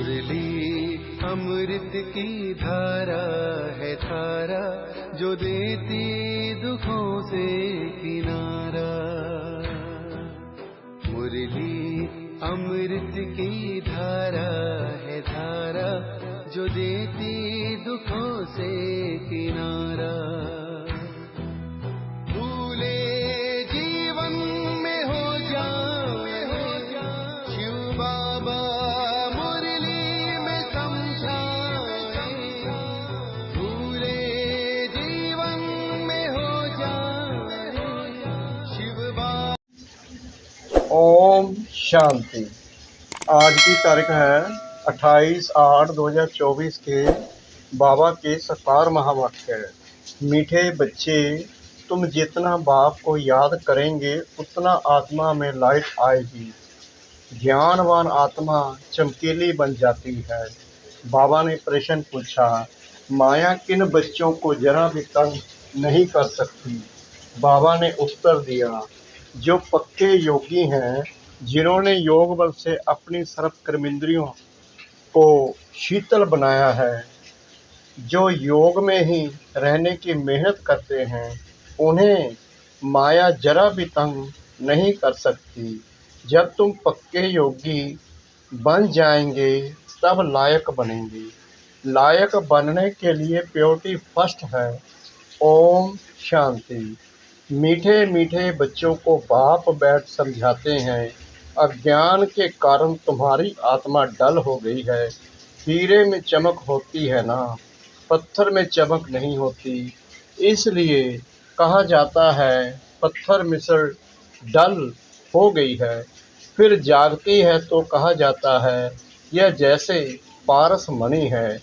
मुरली अमृत की धारा है धारा, जो देती दुखों से किनारा। मुरली अमृत की धारा है धारा, जो देती दुखों से किनारा। भूले जीवन में हो जाए शिव बाबा मुरली में समझाए। भूले जीवन में हो जाए शिव बाबा। ओम शांति। आज की तारीख है 28/8/2024 के बाबा के साकार महावाक्य। मीठे बच्चे, तुम जितना बाप को याद करेंगे उतना आत्मा में लाइट आएगी। ज्ञानवान आत्मा चमकीली बन जाती है। बाबा ने प्रश्न पूछा, माया किन बच्चों को जरा भी तंग नहीं कर सकती? बाबा ने उत्तर दिया, जो पक्के योगी हैं, जिन्होंने योग बल से अपनी सर्व कर्मेंद्रियों को शीतल बनाया है, जो योग में ही रहने की मेहनत करते हैं, उन्हें माया जरा भी तंग नहीं कर सकती। जब तुम पक्के योगी बन जाएंगे तब लायक बनेंगे। लायक बनने के लिए प्योरिटी फर्स्ट है। ओम शांति। मीठे मीठे बच्चों को बाप बैठ समझाते हैं, अज्ञान के कारण तुम्हारी आत्मा डल हो गई है। हीरे में चमक होती है ना, पत्थर में चमक नहीं होती। इसलिए कहा जाता है पत्थर मिसल डल हो गई है। फिर जागती है तो कहा जाता है यह जैसे पारस मणि है।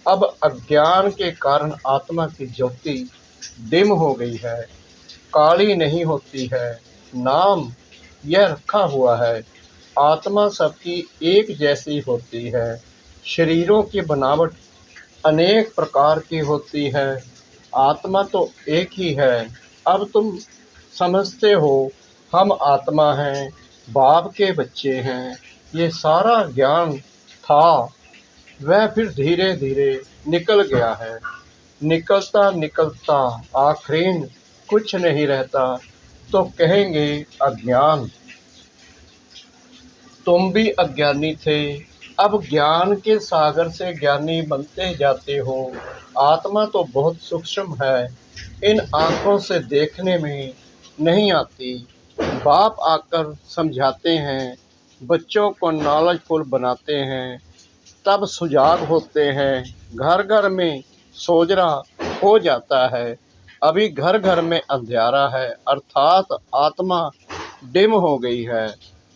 अब अज्ञान के कारण आत्मा की ज्योति डिम हो गई है, काली नहीं होती है। नाम यह रखा हुआ है, आत्मा सबकी एक जैसी होती है। शरीरों की बनावट अनेक प्रकार की होती है, आत्मा तो एक ही है। अब तुम समझते हो हम आत्मा हैं, बाप के बच्चे हैं। ये सारा ज्ञान था, वह फिर धीरे धीरे निकल गया है। निकलता निकलता आखिरीन कुछ नहीं रहता तो कहेंगे अज्ञान। तुम भी अज्ञानी थे, अब ज्ञान के सागर से ज्ञानी बनते जाते हो। आत्मा तो बहुत सूक्ष्म है, इन आंखों से देखने में नहीं आती। बाप आकर समझाते हैं, बच्चों को नॉलेजफुल बनाते हैं, तब सुजाग होते हैं। घर घर में सोजरा हो जाता है। अभी घर घर में अंधियारा है, अर्थात आत्मा डिम हो गई है।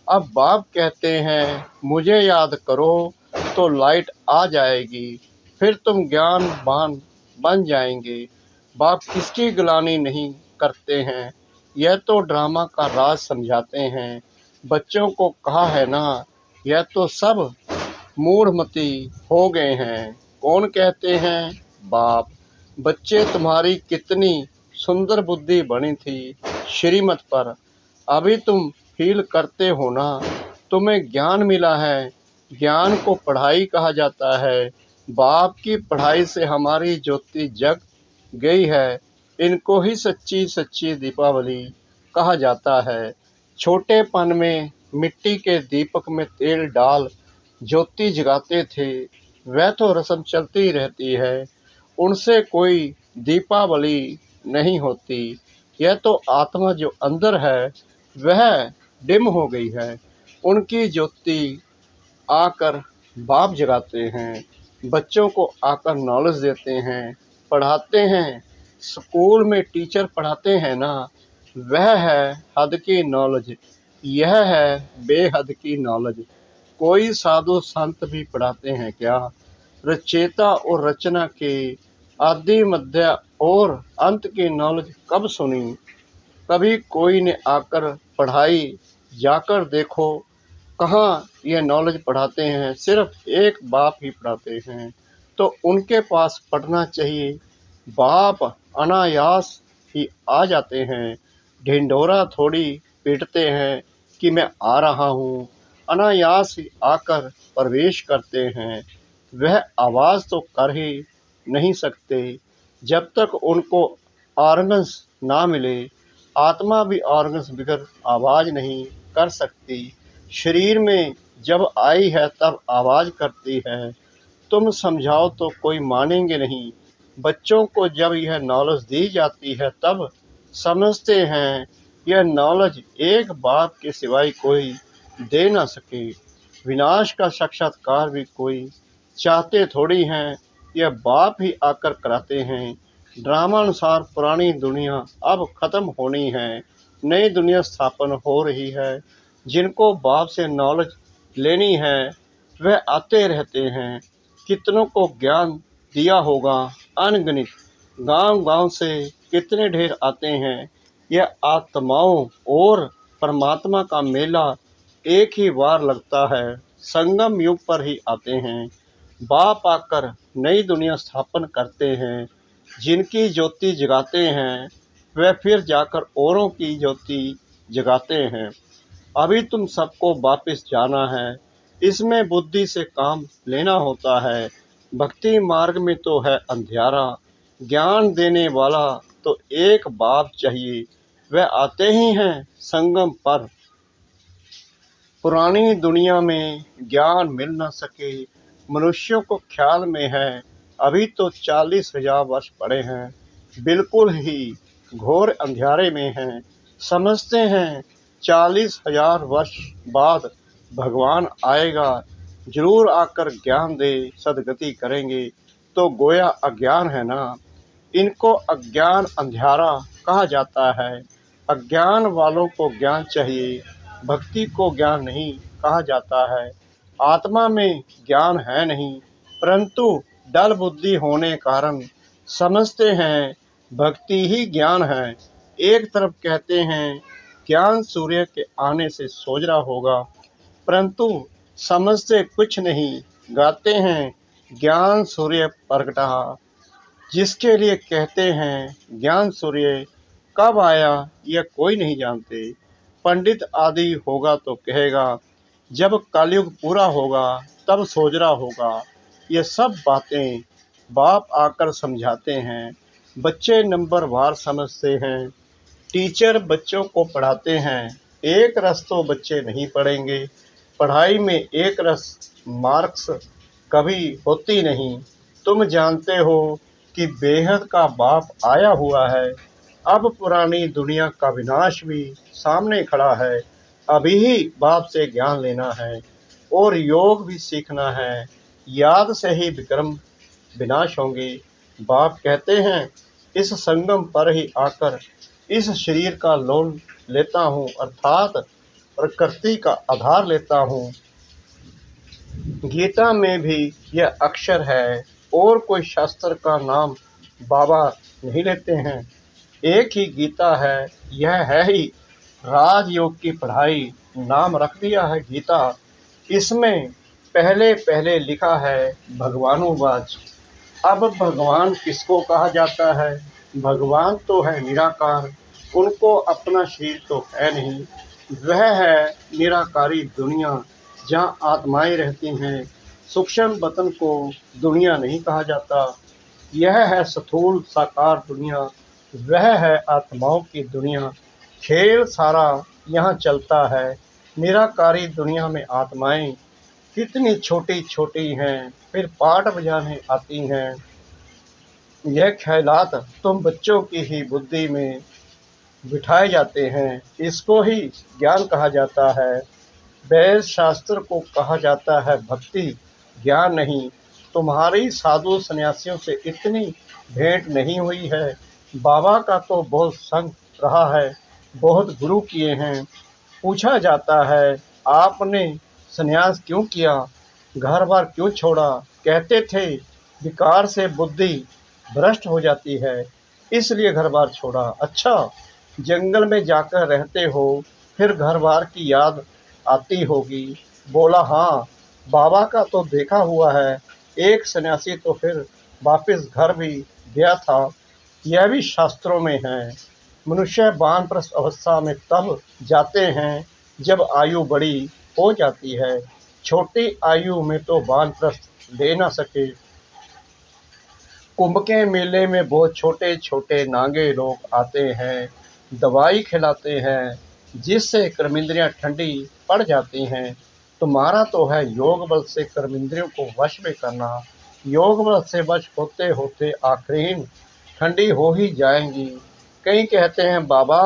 अब बाप कहते हैं मुझे याद करो तो लाइट आ जाएगी, फिर तुम ज्ञानवान बन जाएंगे। बाप किसकी गिलानी नहीं करते हैं, यह तो ड्रामा का राज समझाते हैं। बच्चों को कहा है ना, यह तो सब मूढ़मती हो गए हैं। कौन कहते हैं? बाप। बच्चे, तुम्हारी कितनी सुंदर बुद्धि बनी थी श्रीमत पर, अभी तुम फील करते हो ना, तुम्हें ज्ञान मिला है। ज्ञान को पढ़ाई कहा जाता है। बाप की पढ़ाई से हमारी ज्योति जग गई है। इनको ही सच्ची सच्ची दीपावली कहा जाता है। छोटेपन में मिट्टी के दीपक में तेल डाल ज्योति जगाते थे, वह तो रस्म चलती रहती है, उनसे कोई दीपावली नहीं होती। यह तो आत्मा जो अंदर है वह डिम हो गई है, उनकी ज्योति आकर बाप जगाते हैं। बच्चों को आकर नॉलेज देते हैं, पढ़ाते हैं। स्कूल में टीचर पढ़ाते हैं ना, वह है हद की नॉलेज, यह है बेहद की नॉलेज। कोई साधु संत भी पढ़ाते हैं क्या? रचेता और रचना के आदि मध्य और अंत की नॉलेज कब सुनी? कभी कोई ने आकर पढ़ाई जाकर देखो, कहाँ ये नॉलेज पढ़ाते हैं? सिर्फ एक बाप ही पढ़ाते हैं, तो उनके पास पढ़ना चाहिए। बाप अनायास ही आ जाते हैं, ढिंढोरा थोड़ी पीटते हैं कि मैं आ रहा हूँ। अनायास ही आकर प्रवेश करते हैं वह आवाज़ तो कर ही नहीं सकते जब तक उनको ऑर्गन्स ना मिले। आत्मा भी ऑर्गन्स बगैर आवाज़ नहीं कर सकती। शरीर में जब आई है तब आवाज़ करती है। तुम समझाओ तो कोई मानेंगे नहीं। बच्चों को जब यह नॉलेज दी जाती है तब समझते हैं यह नॉलेज एक बाप के सिवाय कोई दे ना सके। विनाश का साक्षात्कार भी कोई चाहते थोड़ी हैं, यह बाप ही आकर कराते हैं। ड्रामानुसार पुरानी दुनिया अब खत्म होनी है, नई दुनिया स्थापन हो रही है। जिनको बाप से नॉलेज लेनी है वह आते रहते हैं। कितनों को ज्ञान दिया होगा अनगिनत। गांव-गांव से कितने ढेर आते हैं। यह आत्माओं और परमात्मा का मेला एक ही बार लगता है, संगम युग पर ही आते हैं। बाप आकर नई दुनिया स्थापन करते हैं। जिनकी ज्योति जगाते हैं वह फिर जाकर औरों की ज्योति जगाते हैं। अभी तुम सबको वापस जाना है, इसमें बुद्धि से काम लेना होता है। भक्ति मार्ग में तो है अंधियारा, ज्ञान देने वाला तो एक बाप चाहिए, वह आते ही हैं संगम पर। पुरानी दुनिया में ज्ञान मिल न सके, मनुष्यों को ख्याल में है अभी तो 40,000 वर्ष पड़े हैं, बिल्कुल ही घोर अंधियारे में हैं। समझते हैं 40,000 वर्ष बाद भगवान आएगा, जरूर आकर ज्ञान दे सदगति करेंगे। तो गोया अज्ञान है ना, इनको अज्ञान अंधियारा कहा जाता है। अज्ञान वालों को ज्ञान चाहिए, भक्ति को ज्ञान नहीं कहा जाता है। आत्मा में ज्ञान है नहीं, परंतु डल बुद्धि होने कारण समझते हैं भक्ति ही ज्ञान है। एक तरफ कहते हैं ज्ञान सूर्य के आने से सोजरा होगा, परंतु समझते कुछ नहीं। गाते हैं ज्ञान सूर्य प्रगटा, जिसके लिए कहते हैं ज्ञान सूर्य कब आया यह कोई नहीं जानते। पंडित आदि होगा तो कहेगा जब कलयुग पूरा होगा तब सोजरा होगा। ये सब बातें बाप आकर समझाते हैं। बच्चे नंबर वार समझते हैं। टीचर बच्चों को पढ़ाते हैं, एक रस तो बच्चे नहीं पढ़ेंगे। पढ़ाई में एक रस मार्क्स कभी होती नहीं। तुम जानते हो कि बेहद का बाप आया हुआ है। अब पुरानी दुनिया का विनाश भी सामने खड़ा है। अभी ही बाप से ज्ञान लेना है और योग भी सीखना है। याद से ही विक्रम विनाश होंगे। बाप कहते हैं इस संगम पर ही आकर इस शरीर का लोन लेता हूँ, अर्थात प्रकृति का आधार लेता हूँ। गीता में भी यह अक्षर है और कोई शास्त्र का नाम बाबा नहीं लेते हैं। एक ही गीता है, यह है ही राजयोग की पढ़ाई, नाम रख दिया है गीता। इसमें पहले पहले लिखा है भगवानुवाच। अब भगवान किसको कहा जाता है? भगवान तो है निराकार, उनको अपना शरीर तो है नहीं। वह है निराकारी दुनिया जहाँ आत्माएं रहती हैं। सूक्ष्म वतन को दुनिया नहीं कहा जाता। यह है स्थूल साकार दुनिया, वह है आत्माओं की दुनिया। खेल सारा यहाँ चलता है। निराकारी दुनिया में आत्माएं कितनी छोटी छोटी हैं, फिर पाठ बजाने आती हैं। यह ख्यालात तुम बच्चों की ही बुद्धि में बिठाए जाते हैं, इसको ही ज्ञान कहा जाता है। वेद शास्त्र को कहा जाता है भक्ति, ज्ञान नहीं। तुम्हारी साधु सन्यासियों से इतनी भेंट नहीं हुई है। बाबा का तो बहुत संग रहा है, बहुत गुरु किए हैं। पूछा जाता है आपने सन्यास क्यों किया, घर बार क्यों छोड़ा? कहते थे विकार से बुद्धि भ्रष्ट हो जाती है, इसलिए घर बार छोड़ा। अच्छा, जंगल में जाकर रहते हो, फिर घर बार की याद आती होगी। बोला हाँ, बाबा का तो देखा हुआ है। एक सन्यासी तो फिर वापस घर भी गया था, यह भी शास्त्रों में है। मनुष्य वानप्रस्थ अवस्था में तब जाते हैं जब आयु बड़ी हो जाती है। छोटी आयु में तो वानप्रस्थ ले न सके। कुंभ के मेले में बहुत छोटे छोटे नांगे लोग आते हैं, दवाई खिलाते हैं, जिससे कर्मेंद्रियां ठंडी पड़ जाती हैं। तुम्हारा तो है योग बल से कर्मेंद्रियों को वश में करना। योग बल से वश होते होते आखिरीन ठंडी हो ही जाएंगी। कई कहते हैं बाबा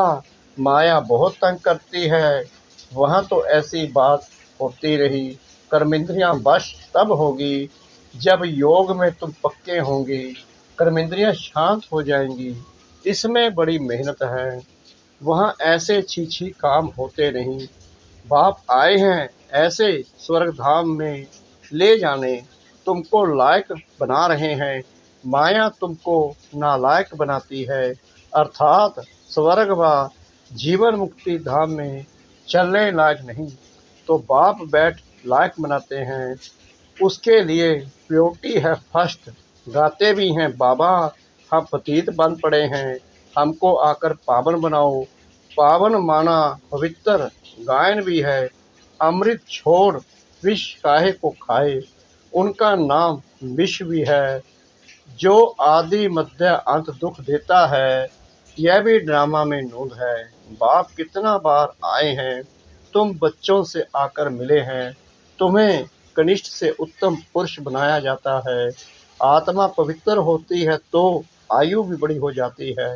माया बहुत तंग करती है। वहाँ तो ऐसी बात होती रही। कर्मेंद्रियां वश तब होगी जब योग में तुम पक्के होंगे, कर्मेंद्रियां शांत हो जाएंगी। इसमें बड़ी मेहनत है। वहाँ ऐसे छी काम होते नहीं। बाप आए हैं ऐसे स्वर्ग धाम में ले जाने, तुमको लायक बना रहे हैं। माया तुमको नालायक बनाती है, अर्थात स्वर्ग व जीवन मुक्ति धाम में चलने लायक नहीं, तो बाप बैठ लायक बनाते हैं। उसके लिए प्योरिटी है फर्स्ट। गाते भी हैं बाबा हम पतित बन पड़े हैं, हमको आकर पावन बनाओ। पावन माना पवित्र गायन भी है। अमृत छोड़ विष काहे को खाए, उनका नाम विष भी है। जो आदि मध्य अंत दुख देता है, यह भी ड्रामा में नूंद है। बाप कितना बार आए हैं, तुम बच्चों से आकर मिले हैं। तुम्हें कनिष्ठ से उत्तम पुरुष बनाया जाता है। आत्मा पवित्र होती है तो आयु भी बड़ी हो जाती है।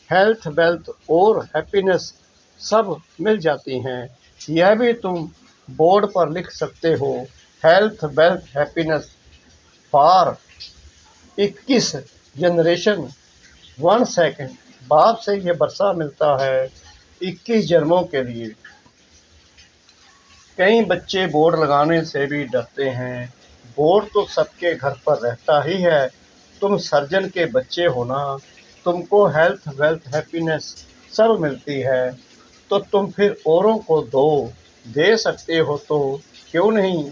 हेल्थ वेल्थ और हैप्पीनेस सब मिल जाती हैं। यह भी तुम बोर्ड पर लिख सकते हो। Health wealth happiness for 21 generation 1 second. बाप से ये वर्षा मिलता है 21 जन्मों के लिए। कई बच्चे बोर्ड लगाने से भी डरते हैं। बोर्ड तो सबके घर पर रहता ही है। तुम सर्जन के बच्चे हो ना, तुमको हेल्थ वेल्थ हैप्पीनेस सब मिलती है, तो तुम फिर औरों को दे सकते हो तो क्यों नहीं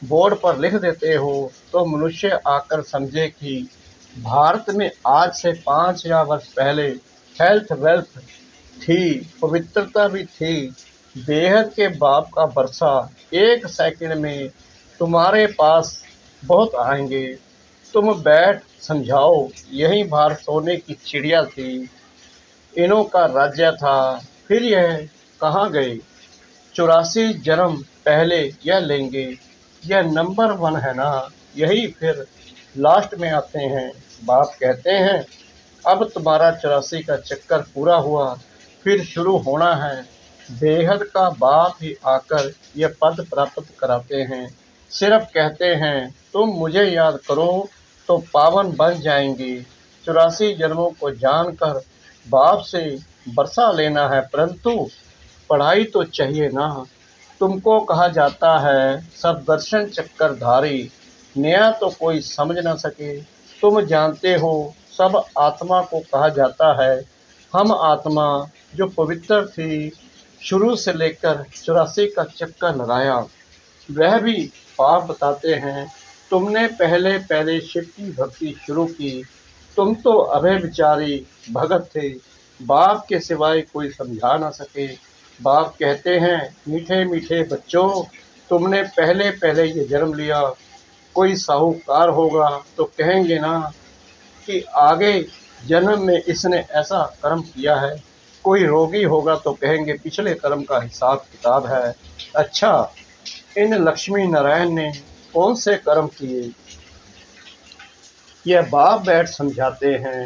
बोर्ड पर लिख देते हो, तो मनुष्य आकर समझे कि भारत में आज से 5000 वर्ष पहले हेल्थ वेल्थ थी, पवित्रता भी थी। बेहद के बाप का वर्षा 1 सेकंड में तुम्हारे पास बहुत आएंगे। तुम बैठ समझाओ। यही भारत सोने की चिड़िया थी, इन्हों का राज्य था, फिर यह कहाँ गए। 84 जन्म पहले यह लेंगे। यह नंबर 1 है ना, यही फिर लास्ट में आते हैं। बाप कहते हैं अब तुम्हारा 84 का चक्कर पूरा हुआ, फिर शुरू होना है। बेहद का बाप ही आकर यह पद प्राप्त कराते हैं। सिर्फ कहते हैं तुम मुझे याद करो तो पावन बन जाएंगे। 84 जन्मों को जानकर बाप से वर्षा लेना है, परंतु पढ़ाई तो चाहिए ना। तुमको कहा जाता है सब दर्शन चक्करधारी, नया तो कोई समझ ना सके। तुम जानते हो सब आत्मा को कहा जाता है। हम आत्मा जो पवित्र थी, शुरू से लेकर 84 का चक्कर लगाया। वह भी पाप बताते हैं तुमने पहले पहले शिव की भक्ति शुरू की। तुम तो अभय विचारी भगत थे, बाप के सिवाय कोई समझा ना सके। बाप कहते हैं मीठे मीठे बच्चों, तुमने पहले पहले ये जन्म लिया। कोई साहूकार होगा तो कहेंगे ना कि आगे जन्म में इसने ऐसा कर्म किया है। कोई रोगी होगा तो कहेंगे पिछले कर्म का हिसाब किताब है। अच्छा, इन लक्ष्मी नारायण ने कौन से कर्म किए, यह बाप बैठ समझाते हैं।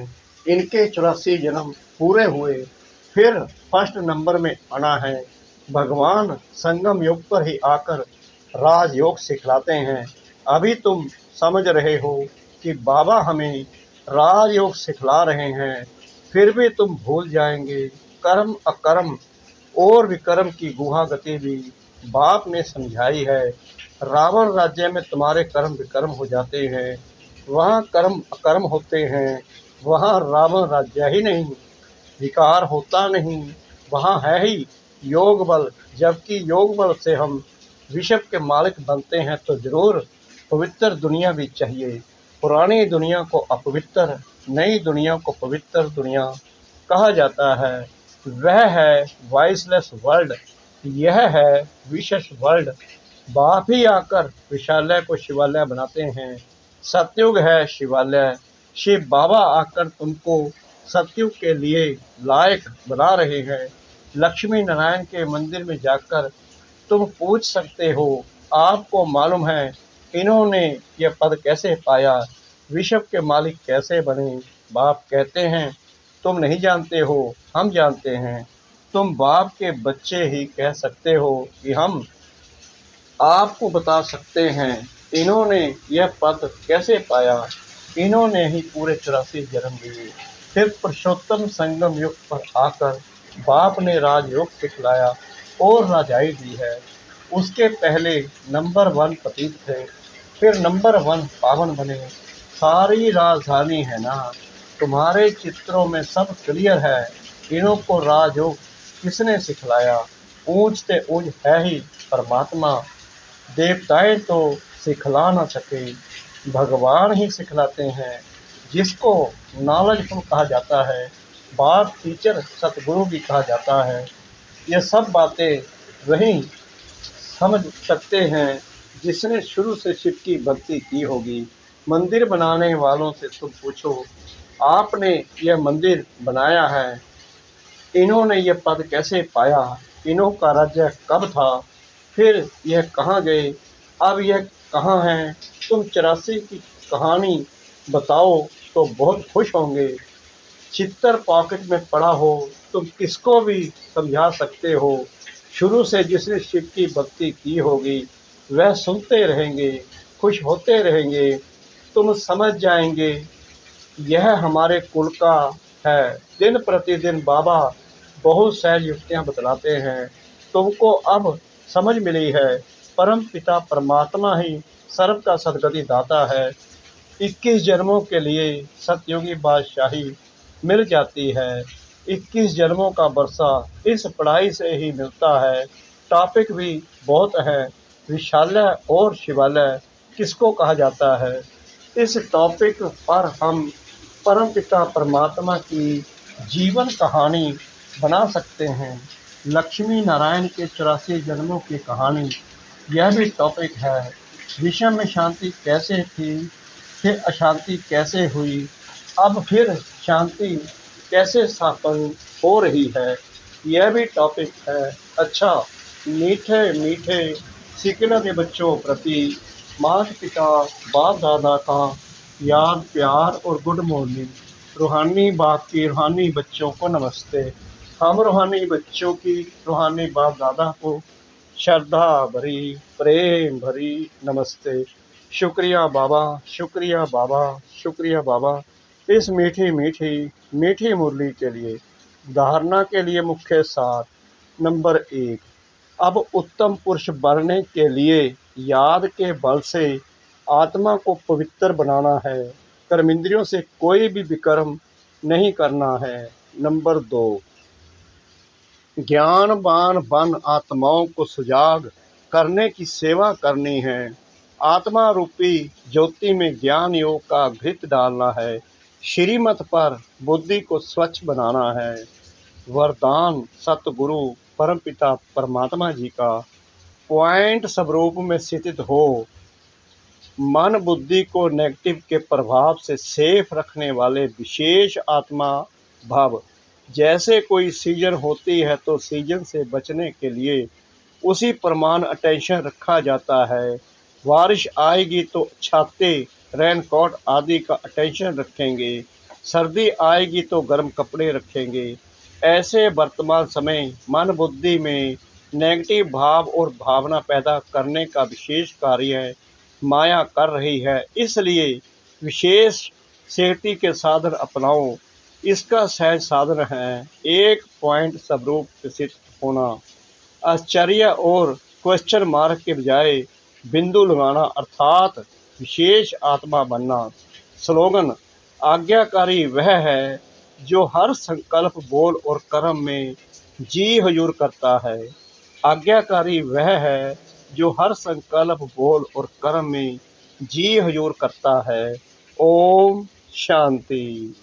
इनके 84 जन्म पूरे हुए, फिर फर्स्ट नंबर में आना है। भगवान संगम योग पर ही आकर राजयोग सिखलाते हैं। अभी तुम समझ रहे हो कि बाबा हमें राजयोग सिखला रहे हैं, फिर भी तुम भूल जाएंगे। कर्म अकर्म और विकर्म की गुहा गति भी बाप ने समझाई है। रावण राज्य में तुम्हारे कर्म विकर्म हो जाते हैं, वहाँ कर्म अकर्म होते हैं। वहाँ रावण राज्य ही नहीं, विकार होता नहीं, वहाँ है ही योग बल। जबकि योग बल से हम विश्व के मालिक बनते हैं, तो जरूर पवित्र दुनिया भी चाहिए। पुरानी दुनिया को अपवित्र, नई दुनिया को पवित्र दुनिया कहा जाता है। वह है वाइसलेस वर्ल्ड, यह है विशेष वर्ल्ड। बाप ही आकर विशालय को शिवालय बनाते हैं। सतयुग है शिवालय, शिव बाबा आकर तुमको सतयुग के लिए लायक बना रहे हैं। लक्ष्मी नारायण के मंदिर में जाकर तुम पूछ सकते हो, आपको मालूम है इन्होंने यह पद कैसे पाया, विश्व के मालिक कैसे बने। बाप कहते हैं, तुम नहीं जानते हो, हम जानते हैं। तुम बाप के बच्चे ही कह सकते हो कि हम आपको बता सकते हैं इन्होंने यह पद कैसे पाया। इन्होंने ही पूरे 84 जन्म लिए। फिर पुरुषोत्तम संगम युग पर आकर बाप ने राजयोग सिखलाया और राजाई दी है। उसके पहले नंबर 1 पतित थे, फिर नंबर 1 पावन बने। सारी राजधानी है ना, तुम्हारे चित्रों में सब क्लियर है। इन्हों को राजयोग किसने सिखलाया? ऊंचते ऊंच है ही परमात्मा। देवताएं तो सिखला न सके, भगवान ही सिखलाते हैं। जिसको नॉलेजफुल कहा जाता है, बाप टीचर सतगुरु भी कहा जाता है। ये सब बातें वही समझ सकते हैं जिसने शुरू से शिव की भक्ति की होगी। मंदिर बनाने वालों से तुम पूछो, आपने यह मंदिर बनाया है, इन्होंने यह पद कैसे पाया, इन्हों का राज्य कब था, फिर यह कहाँ गए, अब यह कहाँ हैं? तुम 84 की कहानी बताओ तो बहुत खुश होंगे। चित्तर पॉकेट में पड़ा हो, तुम किसको भी समझा सकते हो। शुरू से जिसने शिव की भक्ति की होगी वह सुनते रहेंगे, खुश होते रहेंगे। तुम समझ जाएंगे यह हमारे कुल का है। दिन प्रतिदिन बाबा बहुत सहज युक्तियां बतलाते हैं। तुमको अब समझ मिली है, परम पिता परमात्मा ही सर्व का सदगति दाता है। 21 जन्मों के लिए सतयुगी बादशाही मिल जाती है। 21 जन्मों का वर्षा इस पढ़ाई से ही मिलता है। टॉपिक भी बहुत है। विशालय और शिवालय किसको कहा जाता है? इस टॉपिक पर हम परमपिता परमात्मा की जीवन कहानी बना सकते हैं। लक्ष्मी नारायण के 84 जन्मों की कहानी, यह भी टॉपिक है। विश्व में शांति कैसे थी, फिर अशांति कैसे हुई, अब फिर शांति कैसे स्थापन हो रही है, यह भी टॉपिक है। अच्छा, मीठे मीठे सिकलों के बच्चों प्रति माता पिता बाप दादा का याद प्यार और गुड मॉर्निंग। रूहानी बाप की रूहानी बच्चों को नमस्ते। हम रूहानी बच्चों की रूहानी बाप दादा को श्रद्धा भरी प्रेम भरी नमस्ते। शुक्रिया बाबा, शुक्रिया बाबा, शुक्रिया बाबा इस मीठी मीठी मीठी मुरली के लिए। धारणा के लिए मुख्य सार नंबर 1, अब उत्तम पुरुष बनने के लिए याद के बल से आत्मा को पवित्र बनाना है। कर्मेंद्रियों से कोई भी विकर्म नहीं करना है। नंबर 2, ज्ञानवान बन आत्माओं को सुजाग करने की सेवा करनी है। आत्मा रूपी ज्योति में ज्ञान योग का घृत डालना है। श्रीमत पर बुद्धि को स्वच्छ बनाना है। वरदान सतगुरु परमपिता परमात्मा जी का पॉइंट स्वरूप में स्थित हो। मन बुद्धि को नेगेटिव के प्रभाव से सेफ रखने वाले विशेष आत्मा भाव। जैसे कोई सीजन होती है तो सीजन से बचने के लिए उसी प्रमाण अटेंशन रखा जाता है। बारिश आएगी तो छाते रेनकोट आदि का अटेंशन रखेंगे, सर्दी आएगी तो गर्म कपड़े रखेंगे। ऐसे वर्तमान समय मन बुद्धि में नेगेटिव भाव और भावना पैदा करने का विशेष कार्य माया कर रही है। इसलिए विशेष सेफ्टी के साधन अपनाओ। इसका सहज साधन है 1 पॉइंट स्वरूप स्थित होना। आश्चर्य और क्वेश्चन मार्क के बजाय बिंदु लगाना अर्थात विशेष आत्मा बनना। स्लोगन, आज्ञाकारी वह है जो हर संकल्प बोल और कर्म में जी हुजूर करता है। आज्ञाकारी वह है जो हर संकल्प बोल और कर्म में जी हुजूर करता है। ओम शांति।